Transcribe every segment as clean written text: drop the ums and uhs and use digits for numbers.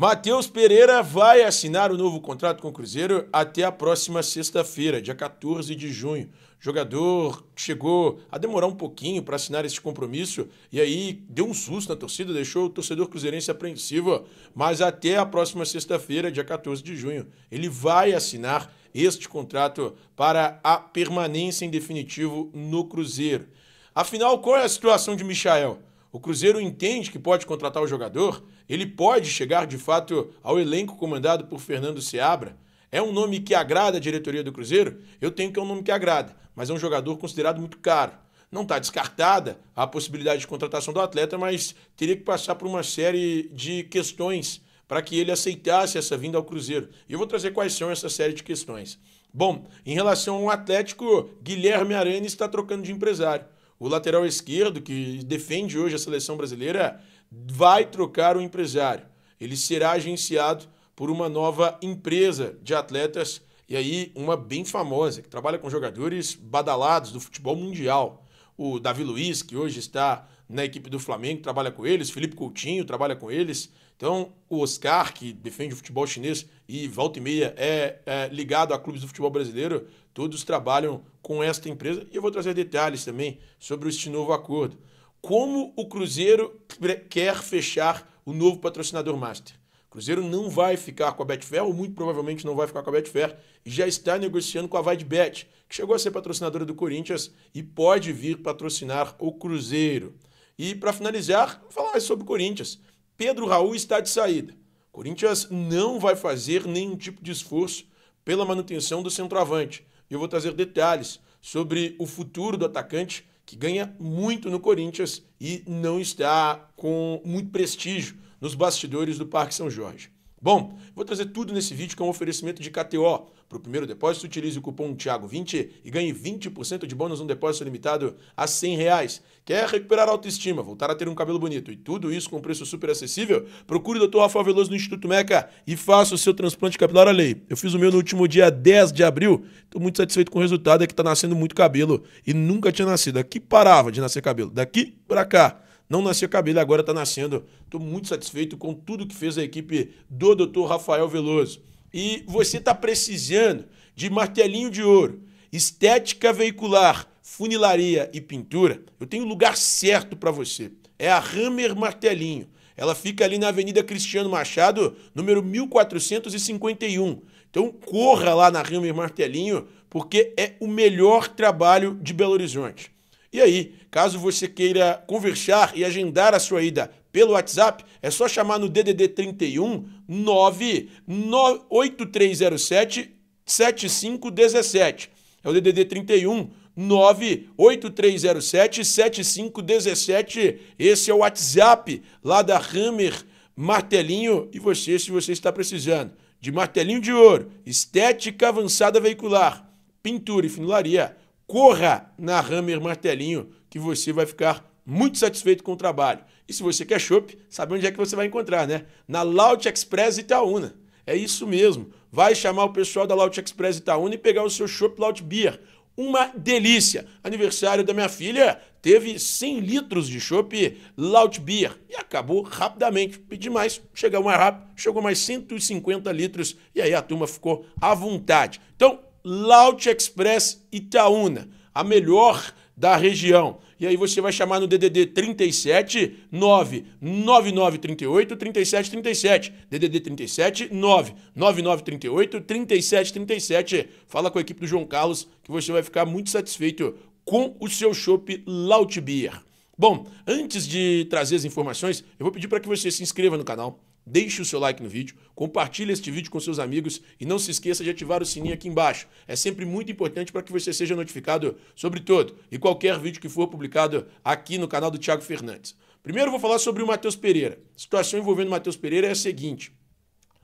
Matheus Pereira vai assinar o novo contrato com o Cruzeiro até a próxima sexta-feira, dia 14 de junho. O jogador chegou a demorar um pouquinho para assinar esse compromisso e aí deu um susto na torcida, deixou o torcedor cruzeirense apreensivo, mas até a próxima sexta-feira, dia 14 de junho, ele vai assinar este contrato para a permanência em definitivo no Cruzeiro. Afinal, qual é a situação de Michael? O Cruzeiro entende que pode contratar o jogador? Ele pode chegar, de fato, ao elenco comandado por Fernando Seabra? É um nome que agrada a diretoria do Cruzeiro? Eu tenho que é um nome que agrada, mas é um jogador considerado muito caro. Não está descartada a possibilidade de contratação do atleta, mas teria que passar por uma série de questões para que ele aceitasse essa vinda ao Cruzeiro. E eu vou trazer quais são essa série de questões. Bom, em relação ao Atlético, Guilherme Arana está trocando de empresário. O lateral esquerdo, que defende hoje a seleção brasileira, vai trocar o empresário. Ele será agenciado por uma nova empresa de atletas, e aí uma bem famosa, que trabalha com jogadores badalados do futebol mundial. O Davi Luiz, que hoje está na equipe do Flamengo, trabalha com eles. Felipe Coutinho trabalha com eles. Então, o Oscar, que defende o futebol chinês e volta e meia é ligado a clubes do futebol brasileiro, todos trabalham com esta empresa. E eu vou trazer detalhes também sobre este novo acordo. Como o Cruzeiro quer fechar o novo patrocinador master? O Cruzeiro não vai ficar com a Betfair, ou muito provavelmente não vai ficar com a Betfair, e já está negociando com a VideBet, que chegou a ser patrocinadora do Corinthians e pode vir patrocinar o Cruzeiro. E para finalizar, vou falar mais sobre o Corinthians. Pedro Raul está de saída. O Corinthians não vai fazer nenhum tipo de esforço pela manutenção do centroavante. E eu vou trazer detalhes sobre o futuro do atacante, que ganha muito no Corinthians e não está com muito prestígio nos bastidores do Parque São Jorge. Bom, vou trazer tudo nesse vídeo que é um oferecimento de KTO. Para o primeiro depósito, utilize o cupom Thiago20 e ganhe 20% de bônus no depósito limitado a R$100. Quer recuperar a autoestima, voltar a ter um cabelo bonito e tudo isso com preço super acessível? Procure o Dr. Rafael Veloso no Instituto Meca e faça o seu transplante capilar a lei. Eu fiz o meu no último dia 10 de abril, estou muito satisfeito com o resultado, é que está nascendo muito cabelo e nunca tinha nascido. Aqui parava de nascer cabelo, daqui para cá. Não nascia cabelo, agora está nascendo. Estou muito satisfeito com tudo que fez a equipe do Dr. Rafael Veloso. E você está precisando de martelinho de ouro, estética veicular, funilaria e pintura? Eu tenho o lugar certo para você. É a Hammer Martelinho. Ela fica ali na Avenida Cristiano Machado, número 1451. Então corra lá na Hammer Martelinho, porque é o melhor trabalho de Belo Horizonte. E aí, caso você queira conversar e agendar a sua ida pelo WhatsApp, é só chamar no DDD 31 98307 7517. É o DDD 31 98307 7517. Esse é o WhatsApp lá da Hammer Martelinho. E você, se você está precisando de martelinho de ouro, estética avançada veicular, pintura e funilaria, corra na Hammer Martelinho, que você vai ficar muito satisfeito com o trabalho. E se você quer chopp, sabe onde é que você vai encontrar, né? Na Laut Express Itaúna. É isso mesmo. Vai chamar o pessoal da Laut Express Itaúna e pegar o seu chopp Laut Beer. Uma delícia. Aniversário da minha filha, teve 100 litros de chopp Laut Beer e acabou rapidamente. Pedi mais, chegou mais rápido, chegou mais 150 litros e aí a turma ficou à vontade. Então, Laut Express Itaúna, a melhor da região. E aí você vai chamar no DDD 37 99938 3737. DDD 37 99938 3737. Fala com a equipe do João Carlos que você vai ficar muito satisfeito com o seu chopp Laut Beer. Bom, antes de trazer as informações, eu vou pedir para que você se inscreva no canal. Deixe o seu like no vídeo, compartilhe este vídeo com seus amigos e não se esqueça de ativar o sininho aqui embaixo. É sempre muito importante para que você seja notificado sobre todo e qualquer vídeo que for publicado aqui no canal do Thiago Fernandes. Primeiro eu vou falar sobre o Matheus Pereira. A situação envolvendo o Matheus Pereira é a seguinte.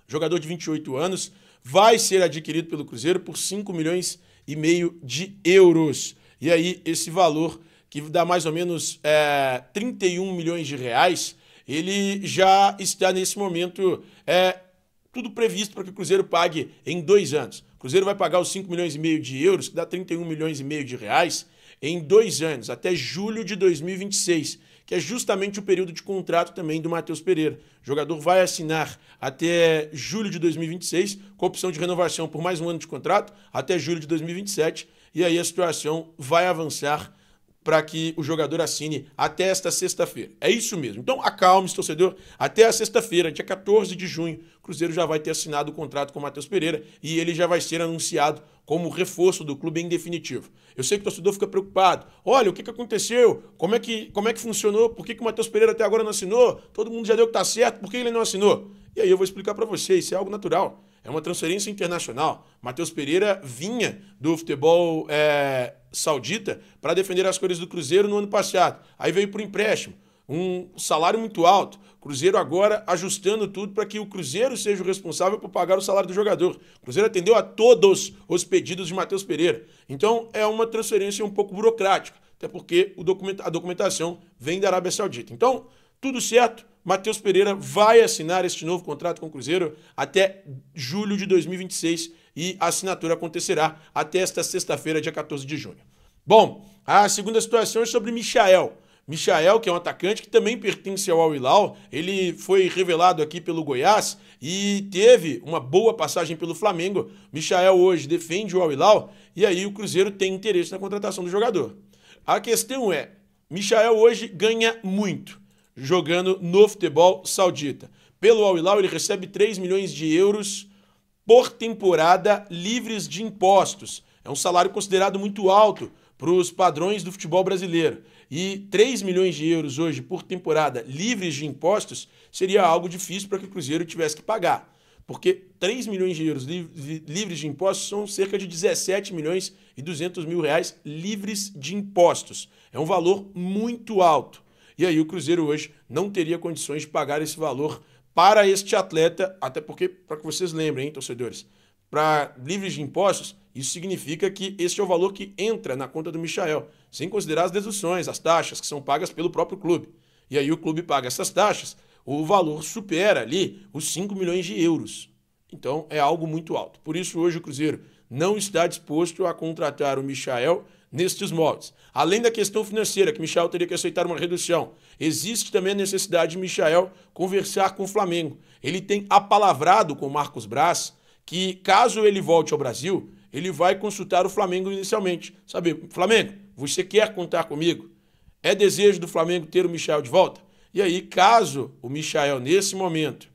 Jogador de 28 anos vai ser adquirido pelo Cruzeiro por 5 milhões e meio de euros. E aí esse valor, que dá mais ou menos 31 milhões de reais, ele já está nesse momento tudo previsto para que o Cruzeiro pague em 2 anos. O Cruzeiro vai pagar os 5 milhões e meio de euros, que dá 31 milhões e meio de reais, em 2 anos, até julho de 2026, que é justamente o período de contrato também do Matheus Pereira. O jogador vai assinar até julho de 2026, com opção de renovação por mais um ano de contrato, até julho de 2027, e aí a situação vai avançar para que o jogador assine até esta sexta-feira. É isso mesmo. Então, acalme-se, torcedor. Até a sexta-feira, dia 14 de junho, o Cruzeiro já vai ter assinado o contrato com o Matheus Pereira e ele já vai ser anunciado como reforço do clube em definitivo. Eu sei que o torcedor fica preocupado. Olha, o que aconteceu? Como é que funcionou? Por que o Matheus Pereira até agora não assinou? Todo mundo já deu que tá certo, por que ele não assinou? E aí eu vou explicar para vocês, isso é algo natural. É uma transferência internacional. Matheus Pereira vinha do futebol saudita para defender as cores do Cruzeiro no ano passado. Aí veio por empréstimo, um salário muito alto. Cruzeiro agora ajustando tudo para que o Cruzeiro seja o responsável por pagar o salário do jogador. O Cruzeiro atendeu a todos os pedidos de Matheus Pereira. Então é uma transferência um pouco burocrática, até porque a documentação vem da Arábia Saudita. Então, tudo certo. Matheus Pereira vai assinar este novo contrato com o Cruzeiro até julho de 2026 e a assinatura acontecerá até esta sexta-feira, dia 14 de junho. Bom, a segunda situação é sobre Michael. Michael, que é um atacante que também pertence ao Al Hilal, ele foi revelado aqui pelo Goiás e teve uma boa passagem pelo Flamengo. Michael hoje defende o Al Hilal e aí o Cruzeiro tem interesse na contratação do jogador. A questão é, Michael hoje ganha muito jogando no futebol saudita. Pelo Al Hilal ele recebe 3 milhões de euros por temporada livres de impostos. É um salário considerado muito alto para os padrões do futebol brasileiro. E 3 milhões de euros hoje por temporada livres de impostos seria algo difícil para que o Cruzeiro tivesse que pagar. Porque 3 milhões de euros livres de impostos são cerca de 17 milhões e 200 mil reais livres de impostos. É um valor muito alto. E aí o Cruzeiro hoje não teria condições de pagar esse valor para este atleta, até porque, para que vocês lembrem, hein, torcedores, para livres de impostos, isso significa que este é o valor que entra na conta do Michael, sem considerar as deduções, as taxas que são pagas pelo próprio clube. E aí o clube paga essas taxas, o valor supera ali os 5 milhões de euros. Então é algo muito alto. Por isso hoje o Cruzeiro não está disposto a contratar o Michael nestes moldes. Além da questão financeira, que Michael teria que aceitar uma redução, existe também a necessidade de Michael conversar com o Flamengo. Ele tem apalavrado com o Marcos Braz que, caso ele volte ao Brasil, ele vai consultar o Flamengo inicialmente. Sabe, Flamengo, você quer contar comigo? É desejo do Flamengo ter o Michael de volta? E aí, caso o Michael, nesse momento,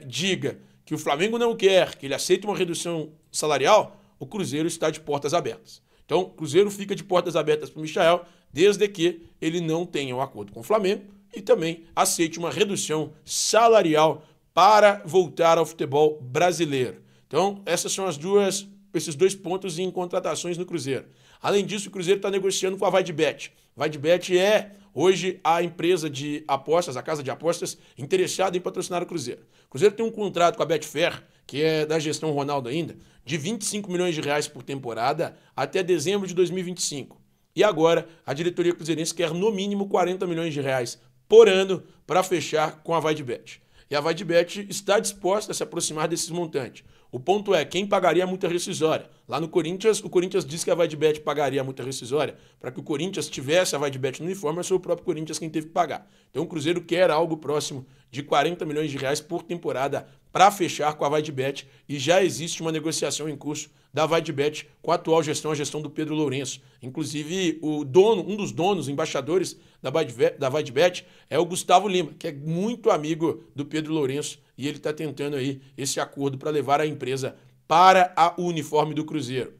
diga que o Flamengo não quer, que ele aceita uma redução salarial, o Cruzeiro está de portas abertas. Então, o Cruzeiro fica de portas abertas para o Michael, desde que ele não tenha um acordo com o Flamengo e também aceite uma redução salarial para voltar ao futebol brasileiro. Então, esses dois pontos em contratações no Cruzeiro. Além disso, o Cruzeiro está negociando com a VaideBet. A VaideBet é, hoje, a empresa de apostas, a casa de apostas, interessada em patrocinar o Cruzeiro. O Cruzeiro tem um contrato com a Betfair, que é da gestão Ronaldo ainda, de 25 milhões de reais por temporada até dezembro de 2025. E agora, a diretoria cruzeirense quer no mínimo 40 milhões de reais por ano para fechar com a VaideBet. E a VaideBet está disposta a se aproximar desses montantes. O ponto é, quem pagaria a multa rescisória? Lá no Corinthians, o Corinthians disse que a VaideBet pagaria a multa rescisória. Para que o Corinthians tivesse a VaideBet no uniforme, mas foi o próprio Corinthians quem teve que pagar. Então o Cruzeiro quer algo próximo de 40 milhões de reais por temporada para fechar com a VaideBet e já existe uma negociação em curso da VaideBet com a atual gestão, a gestão do Pedro Lourenço. Inclusive, um dos donos, embaixadores da VaideBet é o Gustavo Lima, que é muito amigo do Pedro Lourenço e ele está tentando aí esse acordo para levar a empresa para o uniforme do Cruzeiro.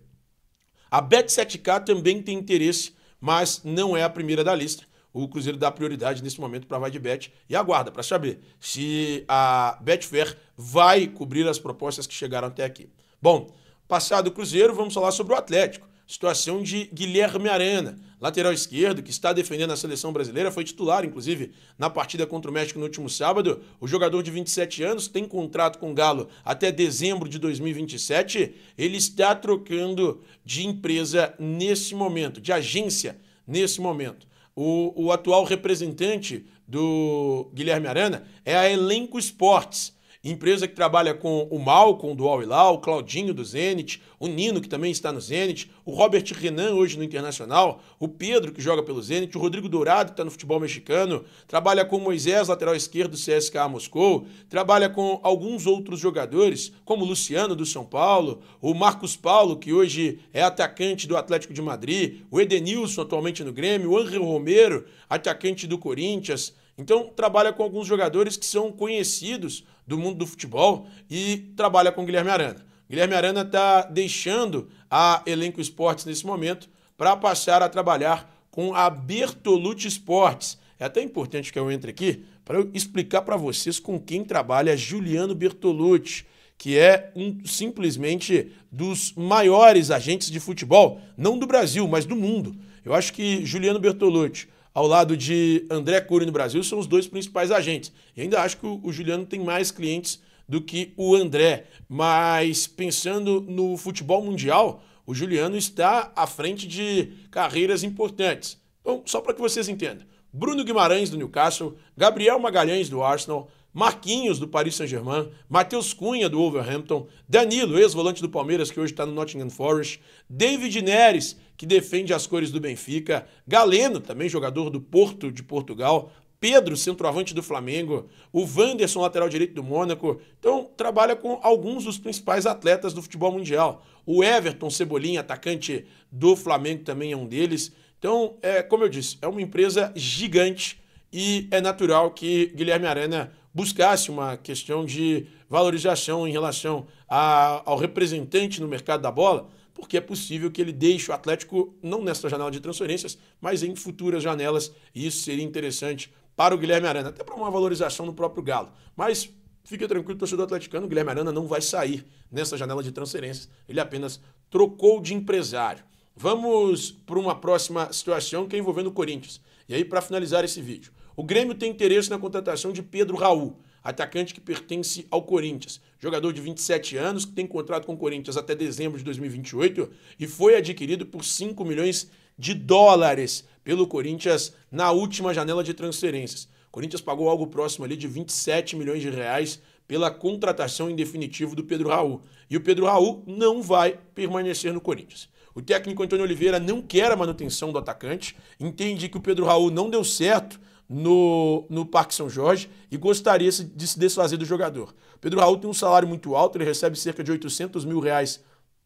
A Bet7k também tem interesse, mas não é a primeira da lista. O Cruzeiro dá prioridade nesse momento para a VaideBet e aguarda para saber se a Betfair vai cobrir as propostas que chegaram até aqui. Bom, passado o Cruzeiro, vamos falar sobre o Atlético. Situação de Guilherme Arana, lateral esquerdo, que está defendendo a seleção brasileira, foi titular, inclusive, na partida contra o México no último sábado. O jogador de 27 anos tem contrato com o Galo até dezembro de 2027. Ele está trocando de empresa nesse momento, de agência nesse momento. O atual representante do Guilherme Arana é a Elenco Esportes. empresa que trabalha com o Malcom do Al Hilal, o Claudinho do Zenit, o Nino, que também está no Zenit, o Robert Renan, hoje no Internacional, o Pedro, que joga pelo Zenit, o Rodrigo Dourado, que está no futebol mexicano, trabalha com o Moisés, lateral esquerdo do CSKA Moscou, trabalha com alguns outros jogadores, como o Luciano do São Paulo, o Marcos Paulo, que hoje é atacante do Atlético de Madrid, o Edenilson, atualmente no Grêmio, o Ángel Romero, atacante do Corinthians. Então, trabalha com alguns jogadores que são conhecidos do mundo do futebol e trabalha com o Guilherme Arana. Guilherme Arana está deixando a Elenco Esportes nesse momento para passar a trabalhar com a Bertolucci Esportes. É até importante que eu entre aqui para eu explicar para vocês com quem trabalha Juliano Bertolucci, que é simplesmente dos maiores agentes de futebol, não do Brasil, mas do mundo. Eu acho que Juliano Bertolucci, ao lado de André Cury no Brasil, são os dois principais agentes. E ainda acho que o Juliano tem mais clientes do que o André. Mas pensando no futebol mundial, o Juliano está à frente de carreiras importantes. Então, só para que vocês entendam. Bruno Guimarães, do Newcastle, Gabriel Magalhães, do Arsenal, Marquinhos, do Paris Saint-Germain, Matheus Cunha, do Wolverhampton, Danilo, ex-volante do Palmeiras, que hoje está no Nottingham Forest, David Neres, que defende as cores do Benfica, Galeno, também jogador do Porto de Portugal, Pedro, centroavante do Flamengo, o Wanderson, lateral direito do Mônaco. Então, trabalha com alguns dos principais atletas do futebol mundial. O Everton Cebolinha, atacante do Flamengo, também é um deles. Então, como eu disse, é uma empresa gigante e é natural que Guilherme Arana buscasse uma questão de valorização em relação ao representante no mercado da bola, porque é possível que ele deixe o Atlético, não nesta janela de transferências, mas em futuras janelas, e isso seria interessante para o Guilherme Arana, até para uma valorização no próprio Galo. Mas fique tranquilo, torcedor atleticano, o Guilherme Arana não vai sair nessa janela de transferências, ele apenas trocou de empresário. Vamos para uma próxima situação que é envolvendo o Corinthians. E aí, para finalizar esse vídeo, o Grêmio tem interesse na contratação de Pedro Raul, atacante que pertence ao Corinthians. Jogador de 27 anos, que tem contrato com o Corinthians até dezembro de 2028 e foi adquirido por 5 milhões de dólares pelo Corinthians na última janela de transferências. O Corinthians pagou algo próximo ali de 27 milhões de reais pela contratação em definitivo do Pedro Raul. E o Pedro Raul não vai permanecer no Corinthians. O técnico Antônio Oliveira não quer a manutenção do atacante, entende que o Pedro Raul não deu certo no Parque São Jorge e gostaria de se desfazer do jogador. Pedro Raul tem um salário muito alto, ele recebe cerca de 800 mil reais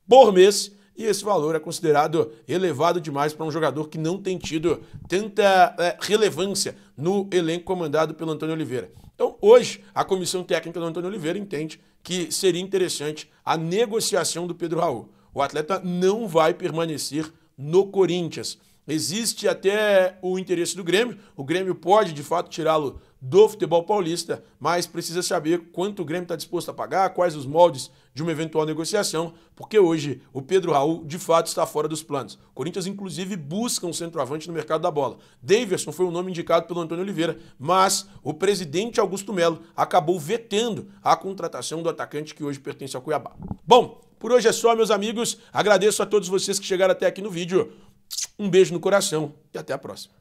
por mês e esse valor é considerado elevado demais para um jogador que não tem tido tanta relevância no elenco comandado pelo Antônio Oliveira. Então, hoje, a comissão técnica do Antônio Oliveira entende que seria interessante a negociação do Pedro Raul. O atleta não vai permanecer no Corinthians. Existe até o interesse do Grêmio. O Grêmio pode, de fato, tirá-lo do futebol paulista, mas precisa saber quanto o Grêmio está disposto a pagar, quais os moldes de uma eventual negociação, porque hoje o Pedro Raul, de fato, está fora dos planos. O Corinthians, inclusive, busca um centroavante no mercado da bola. Daverson foi o nome indicado pelo Antônio Oliveira, mas o presidente Augusto Melo acabou vetando a contratação do atacante que hoje pertence ao Cuiabá. Bom, por hoje é só, meus amigos. Agradeço a todos vocês que chegaram até aqui no vídeo. Um beijo no coração e até a próxima.